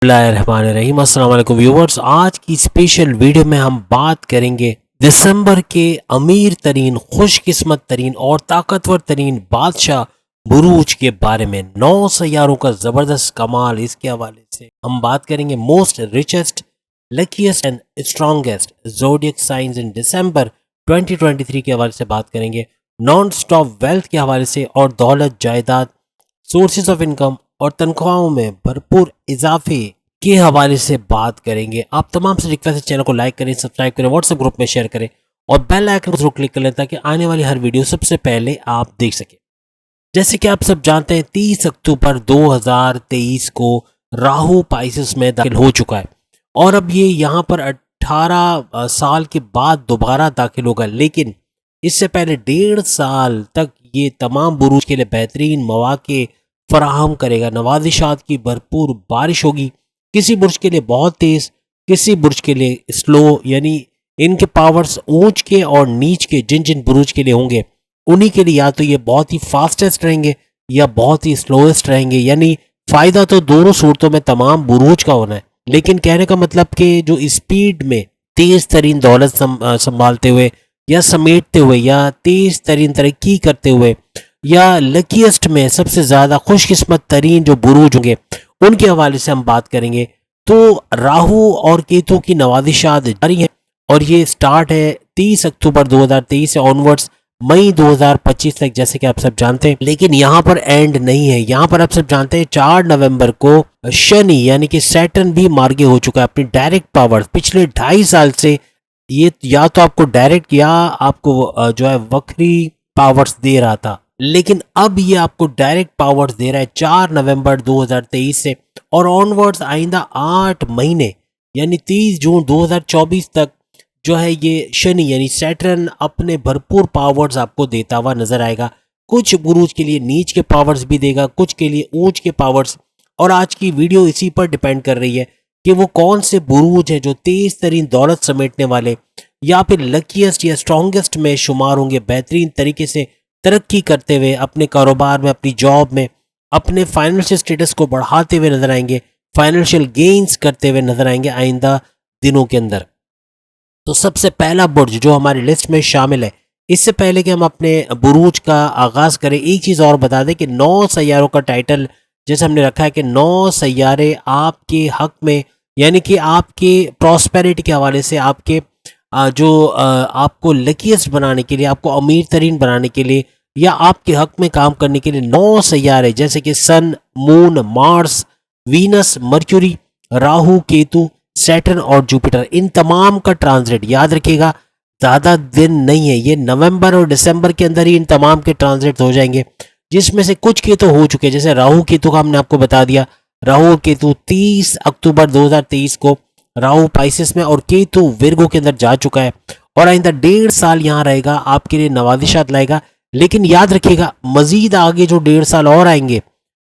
बिस्मिल्लाहिर्रहमानिर्रहीम। अस्सलाम वालेकुम व्यूवर्स, आज की स्पेशल वीडियो में हम बात करेंगे दिसंबर के अमीर तरीन, खुशकिस्मत तरीन और ताकतवर तरीन बादशाह बुरूज के बारे में। 9 सैयारों का ज़बरदस्त कमाल, इसके हवाले से हम बात करेंगे most richest, luckiest and strongest zodiac signs in December 2023 के हवाले से बात करेंगे। नॉन स्टॉप वेल्थ के हवाले से और दौलत, जायदाद, सोर्सेज ऑफ इनकम और तनख्वाहों में भरपूर इजाफे के हवाले से बात करेंगे। आप तमाम से रिक्वेस्ट है, चैनल को लाइक करें, सब्सक्राइब करें, व्हाट्सएप ग्रुप में शेयर करें और बेल आइकन को जरूर क्लिक कर लें ताकि आने वाली हर वीडियो सबसे पहले आप देख सकें। जैसे कि आप सब जानते हैं, 30 अक्टूबर 2023 को राहु पाइसेस में दाखिल हो चुका है और अब ये यहाँ पर 18 साल के बाद दोबारा दाखिल होगा। लेकिन इससे पहले 1.5 साल तक ये तमाम बुरूज के लिए बेहतरीन मौके फराहम करेगा। नवाजिशात की भरपूर बारिश होगी, किसी बुर्ज के लिए बहुत तेज़, किसी बुर्ज के लिए स्लो, यानी इनके पावर्स ऊंच के और नीच के जिन जिन बुरुज के लिए होंगे उन्हीं के लिए या तो ये बहुत ही फास्टेस्ट रहेंगे या बहुत ही स्लोएस्ट रहेंगे। यानी फ़ायदा तो दोनों सूरतों में तमाम बुरूज का होना है, लेकिन कहने का मतलब कि जो स्पीड में तेज़ तरीन दौलत संभालते हुए या समेटते हुए या तेज़ तरीन तरक्की करते हुए या लकीस्ट में सबसे ज़्यादा खुशकिस्मत तरीन जो बुरूज होंगे उनके हवाले से हम बात करेंगे। तो राहु और केतु की नवाजिशात जारी है और ये स्टार्ट है 30 अक्टूबर 2023 से ऑनवर्ड्स मई 2025 तक, जैसे कि आप सब जानते हैं। लेकिन यहाँ पर एंड नहीं है, यहाँ पर आप सब जानते हैं 4 नवंबर को शनि यानी कि सैटर्न भी मार्गे हो चुका है अपनी डायरेक्ट पावर। पिछले 2.5 साल से ये या तो आपको डायरेक्ट या आपको जो है वक्री पावर्स दे रहा था, लेकिन अब ये आपको डायरेक्ट पावर्स दे रहा है 4 नवंबर 2023 से और ऑनवर्ड्स आइंदा 8 महीने यानी 30 जून 2024 तक जो है ये शनि यानी सैटर्न अपने भरपूर पावर्स आपको देता हुआ नजर आएगा। कुछ बुरूज के लिए नीच के पावर्स भी देगा, कुछ के लिए ऊंच के पावर्स। और आज की वीडियो इसी पर डिपेंड कर रही है कि वो कौन से बुरूज हैं जो तेज तरीन दौलत समेटने वाले या फिर लकीस्ट या स्ट्रॉन्गेस्ट में शुमार होंगे, बेहतरीन तरीके से तरक्की करते हुए अपने कारोबार में, अपनी जॉब में, अपने फाइनेंशियल स्टेटस को बढ़ाते हुए नजर आएंगे, फाइनेंशियल गेन्स करते हुए नजर आएंगे आइंदा दिनों के अंदर। तो सबसे पहला बुर्ज जो हमारी लिस्ट में शामिल है, इससे पहले कि हम अपने बुरूज का आगाज करें, एक चीज़ और बता दें कि 9 सैयारों का टाइटल जैसे हमने रखा है कि 9 सैयारे आपके हक में, यानी कि आपके प्रॉस्पेरिटी के हवाले से, आपके आपको लकीस्ट बनाने के लिए, आपको अमीर तरीन बनाने के लिए या आपके हक में काम करने के लिए 9 सैयारे जैसे कि Sun, Moon, Mars, Venus, Mercury, Rahu, Ketu, Saturn और जुपिटर, इन तमाम का ट्रांजिट याद रखिएगा ज़्यादा दिन नहीं है। ये नवंबर और दिसंबर के अंदर ही इन तमाम के ट्रांजिट हो जाएंगे, जिसमें से कुछ के तो हो चुके हैं। जैसे राहु केतु का हमने आपको बता दिया, राहु केतु 30 अक्टूबर 2023 को राहु पाइसेस में और केतु विर्गो के अंदर जा चुका है और आइंदा 1.5 साल यहाँ रहेगा, आपके लिए नवाजिशात लाएगा। लेकिन याद रखिएगा मजीद आगे जो 1.5 साल और आएंगे,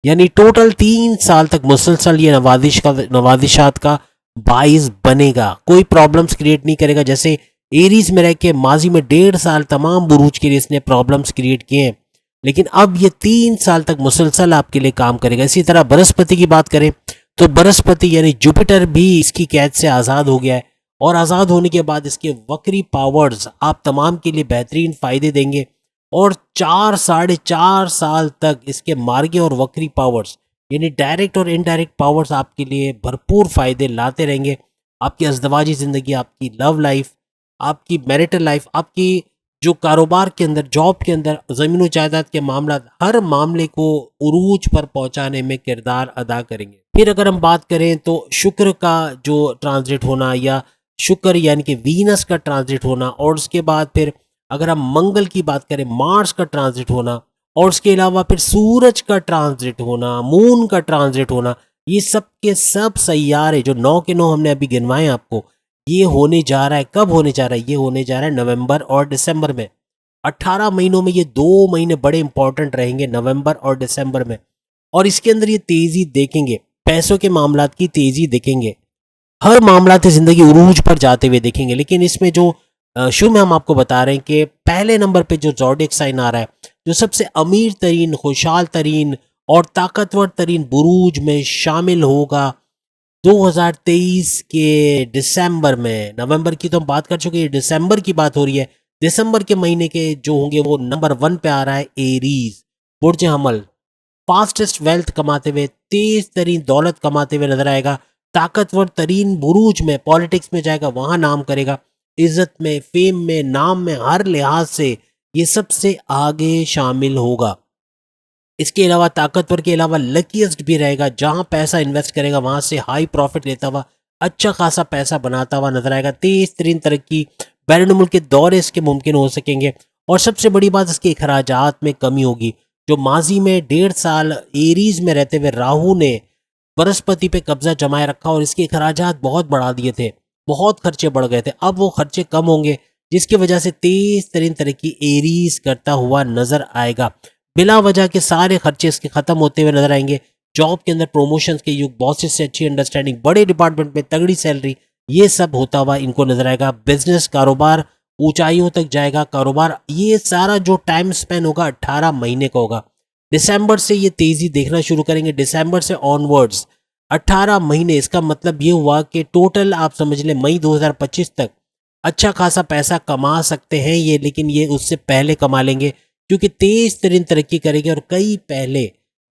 यानी टोटल 3 साल तक मुसलसल ये नवाजिशात का बाइस बनेगा, कोई प्रॉब्लम्स क्रिएट नहीं करेगा। जैसे एरीज में रह के माजी में 1.5 साल तमाम बुरूज के लिए इसने प्रॉब्लम्स क्रिएट किए हैं, लेकिन अब ये 3 साल तक मुसलसल आपके लिए काम करेगा। इसी तरह बृहस्पति की बात करें तो बृहस्पति यानी जुपिटर भी इसकी कैद से आज़ाद हो गया है और आज़ाद होने के बाद इसके वक्री पावर्स आप तमाम के लिए बेहतरीन फ़ायदे देंगे और 4-4.5 साल तक इसके मार्गे और वक्री पावर्स यानी डायरेक्ट और इनडायरेक्ट पावर्स आपके लिए भरपूर फ़ायदे लाते रहेंगे। आपकी अज़दवाजी ज़िंदगी, आपकी लव लाइफ, आपकी मैरिटल लाइफ, आपकी जो कारोबार के अंदर, जॉब के अंदर, ज़मीन जायदाद के मामला, हर मामले को उरूज पर पहुंचाने में किरदार अदा करेंगे। फिर अगर हम बात करें तो शुक्र का जो ट्रांजिट होना या शुक्र यानी कि वीनस का ट्रांजिट होना, और उसके बाद फिर अगर हम मंगल की बात करें मार्स का ट्रांजिट होना, और उसके अलावा फिर सूरज का ट्रांजिट होना, मून का ट्रांजिट होना, ये सब के सब सैयारे जो 9 के 9 हमने अभी गिनवाए आपको, ये होने जा रहा है। कब होने जा रहा है? ये होने जा रहा है नवंबर और दिसंबर में। 18 महीनों में ये 2 महीने बड़े इंपॉर्टेंट रहेंगे, नवंबर और दिसंबर में। और इसके अंदर ये तेजी देखेंगे, पैसों के मामलात की तेजी देखेंगे, हर मामलात जिंदगी उरूज पर जाते हुए देखेंगे। लेकिन इसमें जो शुरू में हम आपको बता रहे हैं कि पहले नंबर पे जो ज़ोडिएक साइन आ रहा है, जो सबसे अमीर तरीन, खुशहाल तरीन और ताकतवर तरीन बुरूज में शामिल होगा, 2023 के दिसंबर में, नवंबर की तो हम बात कर चुके हैं, दिसंबर की बात हो रही है। दिसंबर के महीने के जो होंगे वो नंबर 1 पे आ रहा है एरीज, बुर्ज हमल। फास्टेस्ट वेल्थ कमाते हुए, तेज तरीन दौलत कमाते हुए नजर आएगा। ताकतवर तरीन बुरूज में, पॉलिटिक्स में जाएगा, वहां नाम करेगा। इज्जत में, फेम में, नाम में, हर लिहाज से ये सबसे आगे शामिल होगा। इसके अलावा ताकतवर के अलावा लकीएस्ट भी रहेगा, जहां पैसा इन्वेस्ट करेगा वहां से हाई प्रॉफिट लेता हुआ, अच्छा खासा पैसा बनाता हुआ नजर आएगा। तेज तरीन तरक्की, बैरून मुल्क के दौरे इसके मुमकिन हो सकेंगे। और सबसे बड़ी बात, इसके अखराजात में कमी होगी। जो माजी में 1.5 साल एरीज में रहते हुए राहु ने बृहस्पति पे कब्जा जमाए रखा और इसके अखराजात बहुत बढ़ा दिए थे, बहुत खर्चे बढ़ गए थे, अब वो खर्चे कम होंगे, जिसकी वजह से तेज तरीन तरक्की एरीज करता हुआ नजर आएगा। बिला वजह के सारे खर्चे इसके खत्म होते हुए नजर आएंगे। जॉब के अंदर प्रमोशंस के युग, बॉसेस से अच्छी अंडरस्टैंडिंग, बड़े डिपार्टमेंट में तगड़ी सैलरी, ये सब होता हुआ इनको नजर आएगा। बिजनेस, कारोबार ऊंचाइयों तक जाएगा। कारोबार, ये सारा जो टाइम स्पेन होगा 18 महीने का होगा। दिसंबर से ये तेजी देखना शुरू करेंगे, दिसंबर से ऑनवर्ड्स 18 महीने। इसका मतलब ये हुआ कि टोटल आप समझ लें मई 2025 तक अच्छा खासा पैसा कमा सकते हैं ये, लेकिन ये उससे पहले कमा लेंगे क्योंकि तेज तरीन तरक्की करेंगे और कई पहले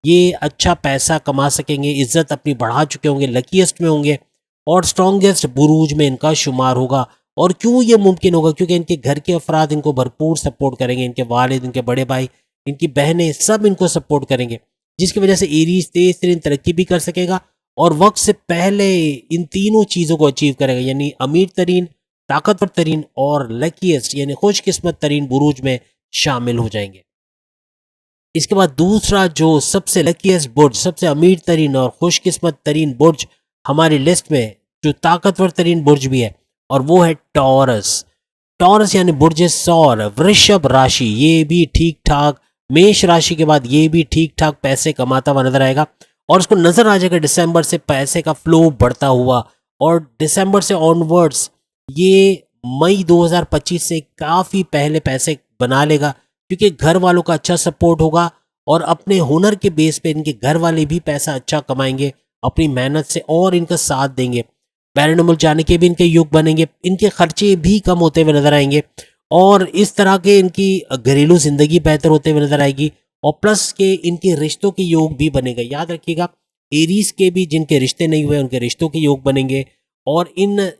ये अच्छा पैसा कमा सकेंगे। इज्जत अपनी बढ़ा चुके होंगे, लकीएस्ट में होंगे और स्ट्रॉन्गेस्ट बुरूज में इनका शुमार होगा। और क्यों ये मुमकिन होगा? क्योंकि इनके घर के अफराद इनको भरपूर सपोर्ट करेंगे, इनके वालिद, इनके बड़े भाई, इनकी बहनें, सब इनको सपोर्ट करेंगे, जिसकी वजह से एरीज तेज तरीन तरक्की भी कर सकेगा और वक्त से पहले इन तीनों चीज़ों को अचीव करेगा, यानी अमीर तरीन, ताकतवर तरीन और लकीएस्ट यानी खुशकिस्मत तरीन बुरूज में शामिल हो जाएंगे। इसके बाद दूसरा जो सबसे लकीएस्ट बुर्ज, सबसे अमीर तरीन और खुशकिस्मत तरीन बुर्ज हमारी लिस्ट में, जो ताकतवर तरीन बुर्ज भी है, और वो है टॉरस। टॉरस यानी बुर्ज सौर, वृषभ राशि, ये भी ठीक ठाक, मेष राशि के बाद ये भी ठीक ठाक पैसे कमाता हुआ नजर आएगा और उसको नजर आ जाएगा दिसंबर से पैसे का फ्लो बढ़ता हुआ। और दिसंबर से ऑनवर्ड्स ये मई 2025 से काफ़ी पहले पैसे बना लेगा, क्योंकि घर वालों का अच्छा सपोर्ट होगा और अपने हुनर के बेस पे इनके घर वाले भी पैसा अच्छा कमाएंगे अपनी मेहनत से और इनका साथ देंगे। बैरून मुल्क जाने के भी इनके योग बनेंगे, इनके खर्चे भी कम होते हुए नजर आएंगे और इस तरह के इनकी घरेलू जिंदगी बेहतर होते हुए नजर आएगी। और प्लस के इनके रिश्तों के योग भी बनेगा। याद रखिएगा, एरीज के भी जिनके रिश्ते नहीं हुए उनके रिश्तों के योग बनेंगे। और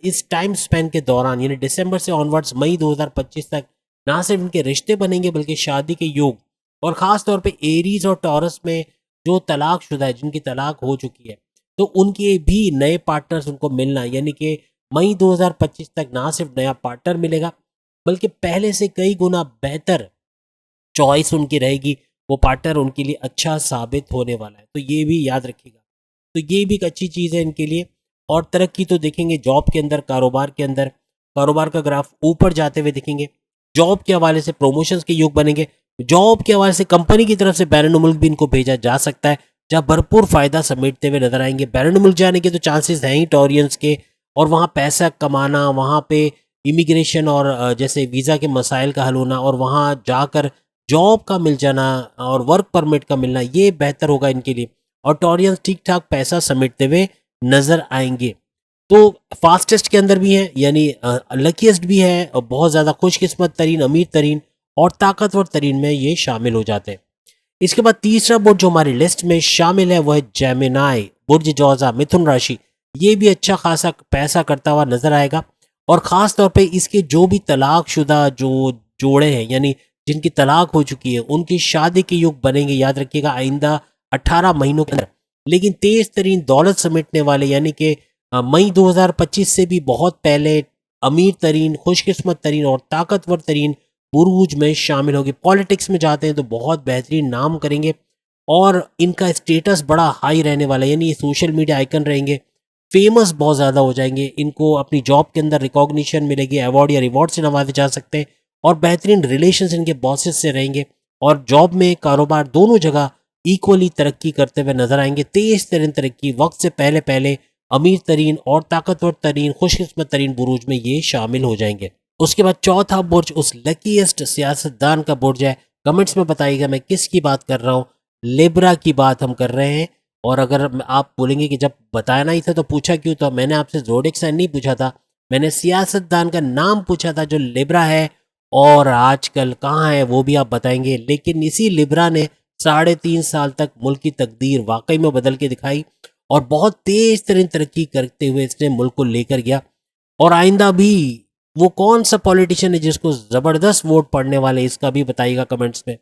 इस टाइम स्पेन के दौरान यानी दिसंबर से ऑनवर्ड्स मई 2025 तक ना सिर्फ इनके रिश्ते बनेंगे बल्कि शादी के योग। और ख़ास तौर पे एरीज और टॉरस में जो तलाकशुदा है, जिनकी तलाक हो चुकी है, तो उनके भी नए पार्टनर्स उनको मिलना, यानी कि मई 2025 तक ना सिर्फ नया पार्टनर मिलेगा बल्कि पहले से कई गुना बेहतर चॉइस उनकी रहेगी। वो पार्टनर उनके लिए अच्छा साबित होने वाला है, तो ये भी याद रखिएगा। तो ये भी एक अच्छी चीज़ है इनके लिए। और तरक्की तो देखेंगे जॉब के अंदर, कारोबार के अंदर, कारोबार का ग्राफ ऊपर जाते हुए दिखेंगे। जॉब के हवाले से प्रोमोशंस के योग बनेंगे। जॉब के हवाले से कंपनी की तरफ से बैरून मुल्क भी इनको भेजा जा सकता है, जहाँ भरपूर फायदा समेटते हुए नजर आएंगे। बैरून मुल्क जाने के तो चांसेस हैं ही टॉरियंस के, और वहाँ पैसा कमाना, वहाँ पे इमिग्रेशन और जैसे वीज़ा के मसाइल का हल होना और वहाँ जाकर जॉब का मिल जाना और वर्क परमिट का मिलना, ये बेहतर होगा इनके लिए। और टॉरियंस ठीक ठाक पैसा समेटते हुए नजर आएंगे। तो फास्टेस्ट के अंदर भी है, यानी लकीएस्ट भी है, और बहुत ज़्यादा खुशकिस्मत तरीन, अमीर तरीन और ताकतवर तरीन में ये शामिल हो जाते हैं। इसके बाद तीसरा बुर्ज जो हमारी लिस्ट में शामिल है वो है जेमिनाई, बुर्ज जौज़ा, मिथुन राशि। ये भी अच्छा खासा पैसा करता हुआ नजर आएगा और ख़ास तौर पे इसके जो भी तलाकशुदा जो जोड़े हैं, यानी जिनकी तलाक हो चुकी है, उनकी शादी के योग बनेंगे। याद रखिएगा, आइंदा 18 महीनों के अंदर। लेकिन तेज तरीन दौलत समेटने वाले, यानी कि मई 2025 से भी बहुत पहले अमीर तरीन, खुशकिस्मत तरीन और ताकतवर तरीन बुरूज में शामिल होगी। पॉलिटिक्स में जाते हैं तो बहुत बेहतरीन नाम करेंगे और इनका स्टेटस बड़ा हाई रहने वाला है, यानी ये सोशल मीडिया आइकन रहेंगे, फेमस बहुत ज़्यादा हो जाएंगे। इनको अपनी जॉब के अंदर रिकॉग्निशन मिलेगी, अवार्ड या रिवॉर्ड से नवाजे जा सकते हैं और बेहतरीन रिलेशंस इनके बॉसेस से रहेंगे और जॉब में, कारोबार, दोनों जगह इक्वली तरक्की करते हुए नजर आएंगे। तेज तरीन तरक्की, वक्त से पहले पहले अमीर तरीन और ताकतवर तरीन, खुशकिस्मत तरीन बुरूज में ये शामिल हो जाएंगे। उसके बाद चौथा बुर्ज उस लकीएस्ट सियासतदान का बुर्ज है। कमेंट्स में बताइएगा मैं किसकी बात कर रहा हूँ। लिब्रा की बात हम कर रहे हैं और अगर आप बोलेंगे कि जब बताना ही था तो पूछा क्यों, तो मैंने आपसे ज़ोडिएक साइन नहीं पूछा था, मैंने सियासतदान का नाम पूछा था जो लिब्रा है और आजकल कहाँ है वो भी आप बताएंगे। लेकिन इसी लिब्रा ने 3.5 साल तक मुल्क की तकदीर वाकई में बदल के दिखाई और बहुत तेज तरीन तरक्की करते हुए इसने मुल्क को लेकर गया। और आइंदा भी वो कौन सा पॉलिटिशियन है जिसको ज़बरदस्त वोट पड़ने वाले, इसका भी बताइएगा कमेंट्स में।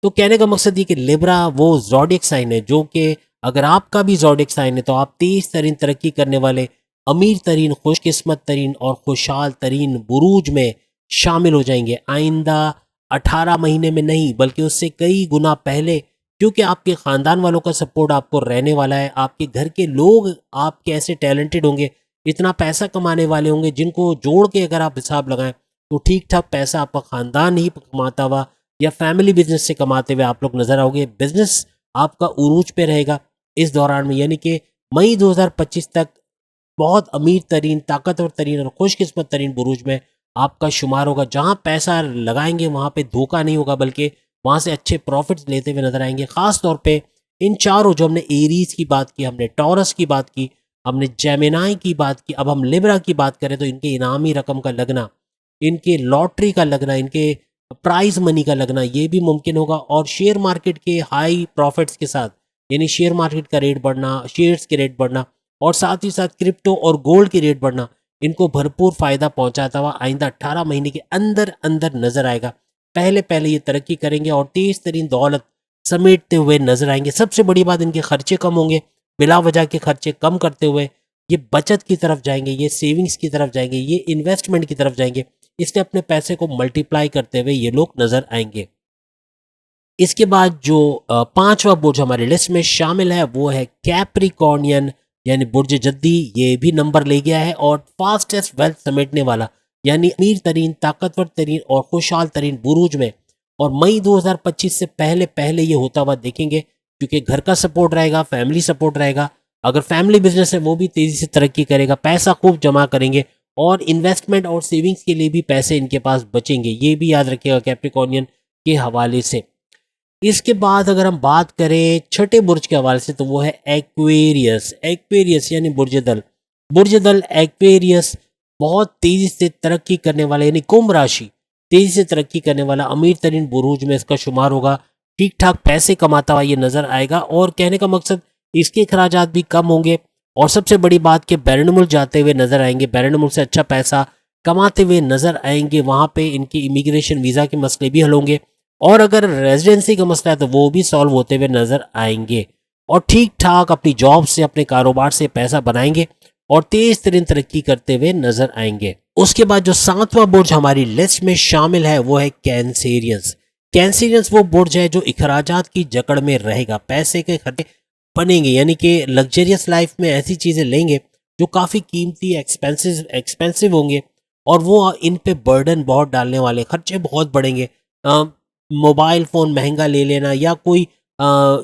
तो कहने का मकसद ये कि लिब्रा वो ज़ोडिएक साइन है जो कि अगर आपका भी ज़ोडिएक साइन है तो आप तेज तरीन तरक्की करने वाले, अमीर तरीन, खुशकिस्मत तरीन और खुशहाल तरीन बुरूज में शामिल हो जाएंगे आइंदा 18 महीने में नहीं बल्कि उससे कई गुना पहले, क्योंकि आपके ख़ानदान वालों का सपोर्ट आपको रहने वाला है। आपके घर के लोग आपके ऐसे टैलेंटेड होंगे, इतना पैसा कमाने वाले होंगे जिनको जोड़ के अगर आप हिसाब लगाएं तो ठीक ठाक पैसा आपका ख़ानदान ही कमाता हुआ या फैमिली बिजनेस से कमाते हुए आप लोग नज़र आओगे। बिजनेस आपका उरूज पे रहेगा इस दौरान में, यानी कि मई 2025 तक बहुत अमीर तरीन, ताकतवर तरीन और खुशकिस्मत तरीन बुरूज में आपका शुमार होगा। जहाँ पैसा लगाएंगे वहाँ पे धोखा नहीं होगा बल्कि वहाँ से अच्छे प्रॉफिट्स लेते हुए नजर आएंगे। ख़ास तौर पे इन चारों, जो हमने एरीज की बात की, हमने टॉरस की बात की, हमने जेमिनाई की बात की, अब हम लिब्रा की बात करें तो इनके इनामी रकम का लगना, इनके लॉटरी का लगना, इनके प्राइज मनी का लगना ये भी मुमकिन होगा। और शेयर मार्केट के हाई प्रॉफिट्स के साथ, यानी शेयर मार्केट का रेट बढ़ना, शेयर्स के रेट बढ़ना और साथ ही साथ क्रिप्टो और गोल्ड के रेट बढ़ना, इनको भरपूर फ़ायदा पहुंचाता हुआ आइंदा 18 महीने के अंदर अंदर नजर आएगा। पहले पहले ये तरक्की करेंगे और तेज तरीन दौलत समेटते हुए नजर आएंगे। सबसे बड़ी बात, इनके खर्चे कम होंगे, बिला वजह के खर्चे कम करते हुए ये बचत की तरफ जाएंगे, ये सेविंग्स की तरफ जाएंगे, ये इन्वेस्टमेंट की तरफ जाएंगे। इसलिए अपने पैसे को मल्टीप्लाई करते हुए ये लोग नजर आएंगे। इसके बाद जो पांचवा बुर्ज हमारी लिस्ट में शामिल है वो है कैप्रिकॉर्नियन यानी बुर्ज जद्दी। ये भी नंबर ले गया है और फास्टेस्ट वेल्थ समेटने वाला, यानी अमीर तरीन, ताकतवर तरीन और खुशहाल तरीन बुरूज में। और मई 2025 से पहले पहले ये होता हुआ देखेंगे, क्योंकि घर का सपोर्ट रहेगा, फैमिली सपोर्ट रहेगा। अगर फैमिली बिजनेस है वो भी तेजी से तरक्की करेगा, पैसा खूब जमा करेंगे और इन्वेस्टमेंट और सेविंग्स के लिए भी पैसे इनके पास बचेंगे। ये भी याद रखिएगा कैप्रिकॉर्नियन के हवाले से। इसके बाद अगर हम बात करें छठे बुर्ज के हवाले से तो वो है एक्वेरियस। एक्वेरियस यानी बुर्ज दल। बुर्ज दल एक्वेरियस बहुत तेजी से तरक्की करने वाला, यानी कुंभ राशि, तेजी से तरक्की करने वाला अमीर तरीन बुरूज में इसका शुमार होगा। ठीक ठाक पैसे कमाता हुआ ये नजर आएगा और कहने का मकसद इसके अखराजात भी कम होंगे। और सबसे बड़ी बात कि बैरन जाते हुए नजर आएंगे, बैरन से अच्छा पैसा कमाते हुए नजर आएंगे। वहाँ पे इनकी इमिग्रेशन वीज़ा के मसले भी हल होंगे और अगर रेजिडेंसी का मसला है तो वो भी सॉल्व होते हुए नजर आएंगे। और ठीक ठाक अपनी जॉब से, अपने कारोबार से पैसा बनाएंगे और तेज तरीन तरक्की करते हुए नजर आएंगे। उसके बाद जो सातवां बुर्ज हमारी लिस्ट में शामिल है वो है कैंसेरियंस। कैंसेरियंस वो बुर्ज है जो अखराजात की जकड़ में रहेगा, पैसे के खर्चे बनेंगे, यानी कि लग्जरियस लाइफ में ऐसी चीज़ें लेंगे जो काफ़ी कीमती, एक्सपेंसिव होंगे और वो इन पे बर्डन बहुत डालने वाले, खर्चे बहुत बढ़ेंगे। मोबाइल फ़ोन महंगा ले लेना या कोई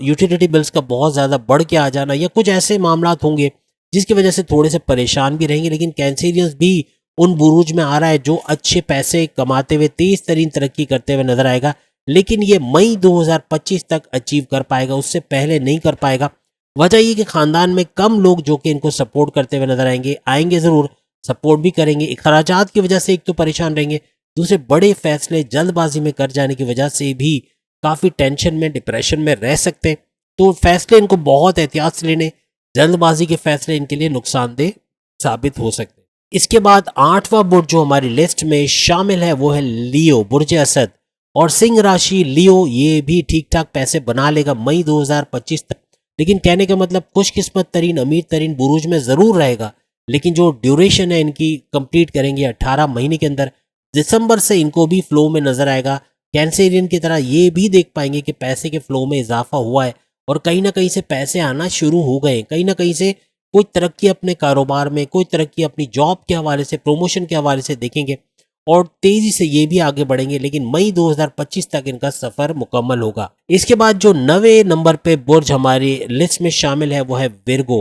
यूटिलिटी बिल्स का बहुत ज़्यादा बढ़ के आ जाना या कुछ ऐसे मामलात होंगे जिसकी वजह से थोड़े से परेशान भी रहेंगे। लेकिन कैंसेरियंस भी उन बुरूज में आ रहा है जो अच्छे पैसे कमाते हुए तेज़ तरीन तरक्की करते हुए नजर आएगा। लेकिन ये मई 2025 तक अचीव कर पाएगा, उससे पहले नहीं कर पाएगा। वजह ये कि ख़ानदान में कम लोग जो कि इनको सपोर्ट करते हुए नजर आएंगे ज़रूर, सपोर्ट भी करेंगे। अखराजात की वजह से एक तो परेशान रहेंगे, दूसरे बड़े फैसले जल्दबाजी में कर जाने की वजह से भी काफ़ी टेंशन में, डिप्रेशन में रह सकते हैं। तो फैसले इनको बहुत एहतियात से लेने, जल्दबाजी के फैसले इनके लिए नुकसानदेह साबित हो सकते हैं। इसके बाद आठवां बुर्ज जो हमारी लिस्ट में शामिल है वो है लियो, बुर्ज असद। और सिंह राशि लियो ये भी ठीक ठाक पैसे बना लेगा मई 2025 तक। लेकिन कहने का मतलब खुशकिस्मत तरीन, अमीर तरीन बुरूज में ज़रूर रहेगा, लेकिन जो ड्यूरेशन है इनकी कंप्लीट करेंगे 18 महीने के अंदर। दिसंबर से इनको भी फ्लो में नजर आएगा। कैंसेरियन की तरह ये भी देख पाएंगे कि पैसे के फ्लो में इजाफा हुआ है और कहीं ना कहीं से पैसे आना शुरू हो गए, कहीं ना कहीं से कोई तरक्की अपने कारोबार में, कोई तरक्की अपनी जॉब के हवाले से, प्रमोशन के हवाले से देखेंगे और तेजी से ये भी आगे बढ़ेंगे। लेकिन मई 2025 तक इनका सफर मुकम्मल होगा। इसके बाद जो 9वें नंबर पे बुर्ज हमारी लिस्ट में शामिल है वो है विर्गो।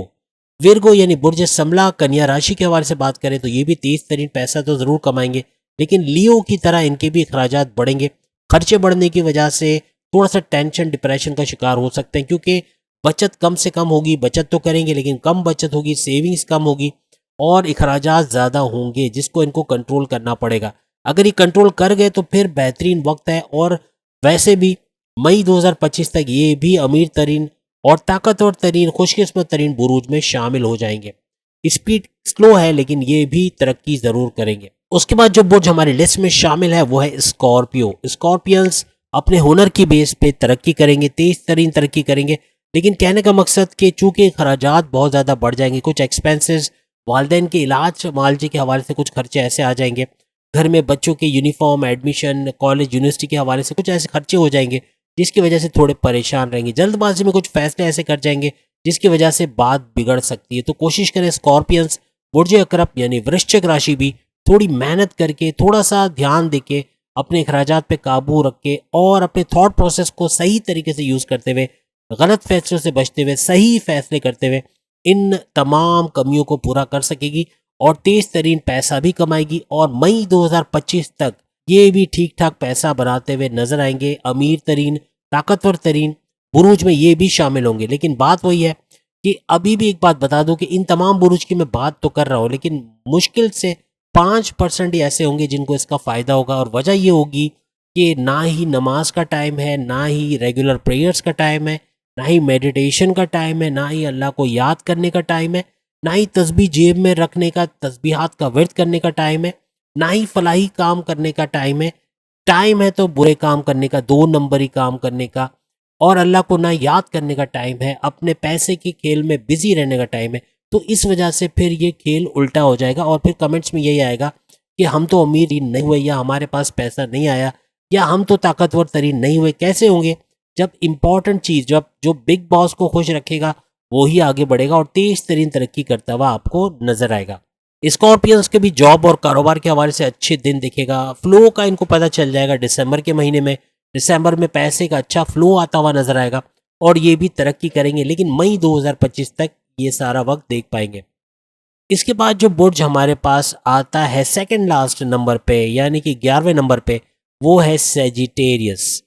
विर्गो यानी बुर्ज समला, कन्या राशि के हवाले से बात करें तो ये भी तेज तरीन पैसा तो जरूर कमाएंगे, लेकिन लियो की तरह इनके भी अखराजात बढ़ेंगे। खर्चे बढ़ने की वजह से थोड़ा सा टेंशन, डिप्रेशन का शिकार हो सकते हैं, क्योंकि बचत कम से कम होगी, बचत तो करेंगे लेकिन कम बचत होगी, सेविंग्स कम होगी और अखराजात ज़्यादा होंगे जिसको इनको कंट्रोल करना पड़ेगा। अगर ये कंट्रोल कर गए तो फिर बेहतरीन वक्त है और वैसे भी मई 2025 तक ये भी अमीर तरीन और ताकतवर तरीन खुशकिस्मत तरीन बुरूज में शामिल हो जाएंगे। स्पीड स्लो है लेकिन ये भी तरक्की ज़रूर करेंगे। उसके बाद जो बुर्ज हमारी लिस्ट में शामिल है वो है स्कॉर्पियो। स्कॉर्पियंस अपने हुनर की बेस पे तरक्की करेंगे, तेज तरीन तरक्की करेंगे, लेकिन कहने का मकसद कि चूंकि खराजात बहुत ज़्यादा बढ़ जाएंगे, कुछ एक्सपेंसेस वालदेन के इलाज मालजे के हवाले से कुछ खर्चे ऐसे आ जाएंगे, घर में बच्चों के यूनिफॉर्म, एडमिशन, कॉलेज, यूनिवर्सिटी के हवाले से कुछ ऐसे खर्चे हो जाएंगे जिसकी वजह से थोड़े परेशान रहेंगे। जल्दबाजी में कुछ फैसले ऐसे कर जाएंगे जिसकी वजह से बात बिगड़ सकती है। तो कोशिश करें स्कॉर्पियंस बुर्ज अकरब यानी वृश्चिक राशि भी थोड़ी मेहनत करके, थोड़ा सा ध्यान देके, अपने अखराजात पे काबू रख के और अपने थॉट प्रोसेस को सही तरीके से यूज़ करते हुए, गलत फैसलों से बचते हुए, सही फैसले करते हुए इन तमाम कमियों को पूरा कर सकेगी और तेज तरीन पैसा भी कमाएगी और मई 2025 तक ये भी ठीक ठाक पैसा बनाते हुए नजर आएंगे। अमीर तरीन, ताकतवर तरीन बुरूज में ये भी शामिल होंगे। लेकिन बात वही है कि अभी भी एक बात बता दूं कि इन तमाम बुरूज की मैं बात तो कर रहा हूँ लेकिन मुश्किल से 5% ही ऐसे होंगे जिनको इसका फ़ायदा होगा और वजह ये होगी कि ना ही नमाज का टाइम है, ना ही रेगुलर प्रेयर्स का टाइम है, ना ही मेडिटेशन का टाइम है, ना ही अल्लाह को याद करने का टाइम है, ना ही तस्बीह जेब में रखने का, तस्बीहात का विर्द करने का टाइम है, ना ही फलाही काम करने का टाइम है। टाइम है तो बुरे काम करने का, 2 नंबरी काम करने का और अल्लाह को ना याद करने का टाइम है, अपने पैसे के खेल में बिजी रहने का टाइम है। तो इस वजह से फिर ये खेल उल्टा हो जाएगा और फिर कमेंट्स में यही आएगा कि हम तो अमीर ही नहीं हुए, या हमारे पास पैसा नहीं आया, या हम तो ताकतवर तरीन नहीं हुए। कैसे होंगे? जब इंपॉर्टेंट चीज़, जब जो बिग बॉस को खुश रखेगा वो ही आगे बढ़ेगा और तेज तरीन तरक्की करता हुआ आपको नजर आएगा। स्कॉर्पियंस के भी जॉब और कारोबार के हवाले से अच्छे दिन दिखेगा। फ्लो का इनको पता चल जाएगा दिसंबर के महीने में। दिसंबर में पैसे का अच्छा फ्लो आता हुआ नजर आएगा और ये भी तरक्की करेंगे, लेकिन मई 2025 तक ये सारा वक्त देख पाएंगे। इसके बाद जो बुर्ज हमारे पास आता है सेकंड लास्ट नंबर पे यानी कि 11वें नंबर पे, वो है सेजिटेरियस।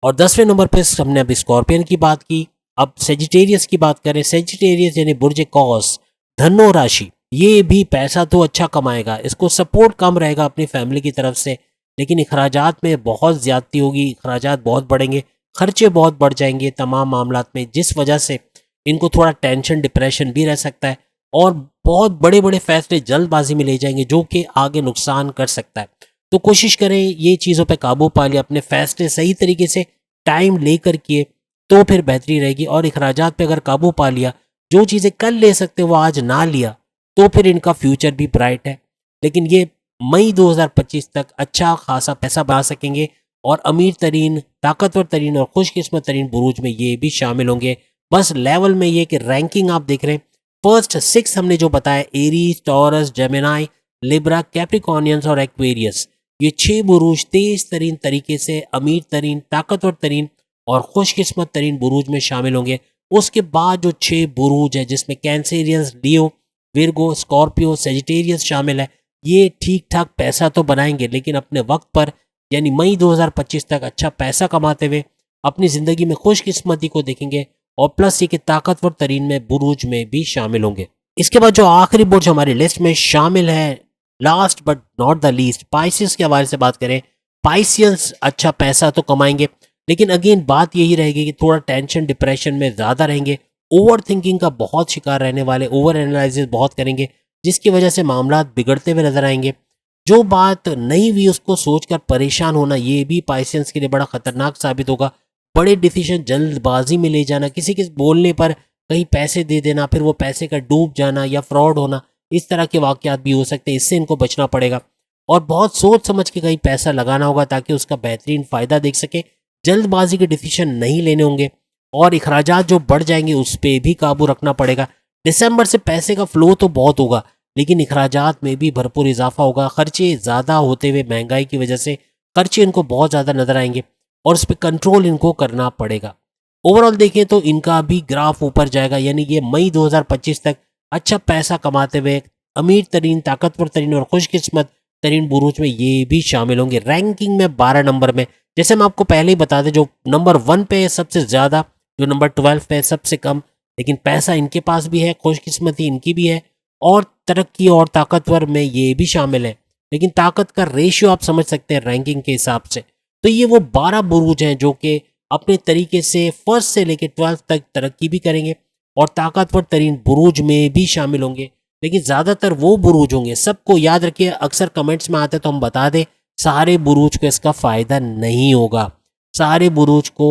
और 10वें नंबर पे हमने अभी स्कॉर्पियन की बात की, अब सेजिटेरियस की बात करें। सेजिटेरियस यानी बुर्ज कौस, धनो राशि, ये भी पैसा तो अच्छा कमाएगा, इसको सपोर्ट कम रहेगा अपनी फैमिली की तरफ से, लेकिन अखराजात में बहुत ज़्यादती होगी, अखराजात बहुत बढ़ेंगे, खर्चे बहुत बढ़ जाएंगे तमाम मामलात में, जिस वजह से इनको थोड़ा टेंशन, डिप्रेशन भी रह सकता है और बहुत बड़े बड़े फैसले जल्दबाजी में ले जाएंगे जो कि आगे नुकसान कर सकता है। तो कोशिश करें ये चीज़ों पे काबू पा लिया, अपने फैसले सही तरीके से टाइम लेकर किए तो फिर बेहतरी रहेगी। और अखराजात पे अगर काबू पा लिया, जो चीज़ें कल ले सकते वो आज ना लिया, तो फिर इनका फ्यूचर भी ब्राइट है। लेकिन ये मई 2025 तक अच्छा खासा पैसा बना सकेंगे और अमीर तरीन, ताकतवर तरीन और खुशकिस्मत तरीन बुरूज में ये भी शामिल होंगे। बस लेवल में ये कि रैंकिंग आप देख रहे हैं, फर्स्ट 6 हमने जो बताया, Aries, taurus, Gemini, Libra, Capricornians और एक्वेरियस, ये 6 बुरूज तेज तरीन तरीके से अमीर तरीन, ताकतवर तरीन और खुशकिस्मत तरीन बुरूज में शामिल होंगे। उसके बाद जो 6 बुरूज है जिसमें कैंसेरियंस, लियो, विर्गो, स्कॉर्पियो, सेजिटेरियस शामिल है, ये ठीक ठाक पैसा तो बनाएंगे लेकिन अपने वक्त पर यानी मई 2025 तक अच्छा पैसा कमाते हुए अपनी ज़िंदगी में खुशकिस्मती को देखेंगे और प्लस ये कि ताकतवर तरीन में बुरूज में भी शामिल होंगे। इसके बाद जो आखिरी बुर्ज हमारी लिस्ट में शामिल है, last but not the least, Pisces के हवाले से बात करें। पाइसियंस अच्छा पैसा तो कमाएंगे लेकिन अगेन बात यही रहेगी कि थोड़ा टेंशन, डिप्रेशन में ज़्यादा रहेंगे, ओवर थिंकिंग का बहुत शिकार रहने वाले, ओवर एनालिसिस बहुत करेंगे जिसकी वजह से मामला बिगड़ते हुए नजर आएंगे। जो बात नहीं हुई उसको सोचकर परेशान होना, ये भी पाइसेंस के लिए बड़ा खतरनाक साबित होगा। बड़े डिसीजन जल्दबाजी में ले जाना, किसी के बोलने पर कहीं पैसे दे देना, फिर वो पैसे का डूब जाना या फ्रॉड होना, इस तरह के वाकयात भी हो सकते हैं। इससे इनको बचना पड़ेगा और बहुत सोच समझ के कहीं पैसा लगाना होगा ताकि उसका बेहतरीन फ़ायदा देख सके। जल्दबाजी के डिसीजन नहीं लेने होंगे और अखराजात जो बढ़ जाएंगे उस पर भी काबू रखना पड़ेगा। दिसंबर से पैसे का फ्लो तो बहुत होगा लेकिन अखराजात में भी भरपूर इजाफा होगा। खर्चे ज़्यादा होते हुए महंगाई की वजह से खर्चे इनको बहुत ज़्यादा नजर आएंगे और उस पर कंट्रोल इनको करना पड़ेगा। ओवरऑल देखें तो इनका भी ग्राफ ऊपर जाएगा, यानी ये मई 2025 तक अच्छा पैसा कमाते हुए अमीर तरीन, ताकतवर तरीन और खुशकिस्मत तरीन बुरूज में ये भी शामिल होंगे। रैंकिंग में 12 नंबर में, जैसे हम आपको पहले ही बता दें, जो नंबर 1 पे सबसे ज़्यादा जो नंबर 12 पे है सबसे कम, लेकिन पैसा इनके पास भी है, खुशकिस्मती इनकी भी है, और तरक्की और ताकतवर में ये भी शामिल है। लेकिन ताकत का रेशियो आप समझ सकते हैं रैंकिंग के हिसाब से। तो ये वो 12 बुरूज हैं जो कि अपने तरीके से फर्स्ट से लेकर 12 तक तरक्की भी करेंगे और ताकतवर तरीन बुरूज में भी शामिल होंगे। लेकिन ज़्यादातर वो बुरूज होंगे, सबको याद रखिए, अक्सर कमेंट्स में आते तो हम बता दें, सारे बुरूज को इसका फ़ायदा नहीं होगा। सारे बुरूज को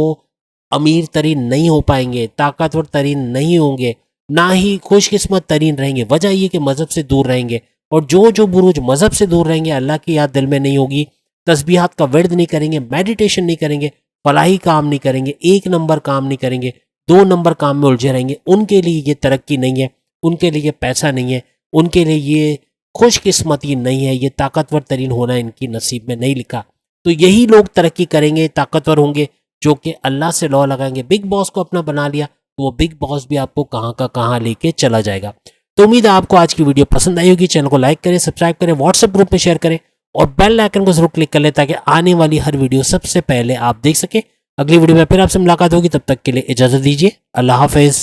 अमीर तरीन नहीं हो पाएंगे, ताकतवर तरीन नहीं होंगे, ना ही खुशकिस्मत तरीन रहेंगे। वजह ये कि मज़हब से दूर रहेंगे, और जो बुरूज मज़हब से दूर रहेंगे, अल्लाह की याद दिल में नहीं होगी, तस्बीहात का विर्द नहीं करेंगे, मेडिटेशन नहीं करेंगे, फलाही काम नहीं करेंगे, 1 नंबर काम नहीं करेंगे, 2 नंबर काम में उलझे रहेंगे, उनके लिए ये तरक्की नहीं है, उनके लिए ये पैसा नहीं है, उनके लिए ये खुशकिस्मती नहीं है, ये ताकतवर तरीन होना इनकी नसीब में नहीं लिखा। तो यही लोग तरक्की करेंगे, ताकतवर होंगे, जो कि अल्लाह से लॉ लगाएंगे। बिग बॉस को अपना बना लिया तो वो बिग बॉस भी आपको कहाँ का कहाँ लेके चला जाएगा। तो उम्मीद है आपको आज की वीडियो पसंद आई होगी। चैनल को लाइक करें, सब्सक्राइब करें, व्हाट्सएप ग्रुप में शेयर करें और बेल आइकन को जरूर क्लिक कर लें ताकि आने वाली हर वीडियो सबसे पहले आप देख सकें। अगली वीडियो में फिर आपसे मुलाकात होगी, तब तक के लिए इजाजत दीजिए। अल्लाह हाफिज।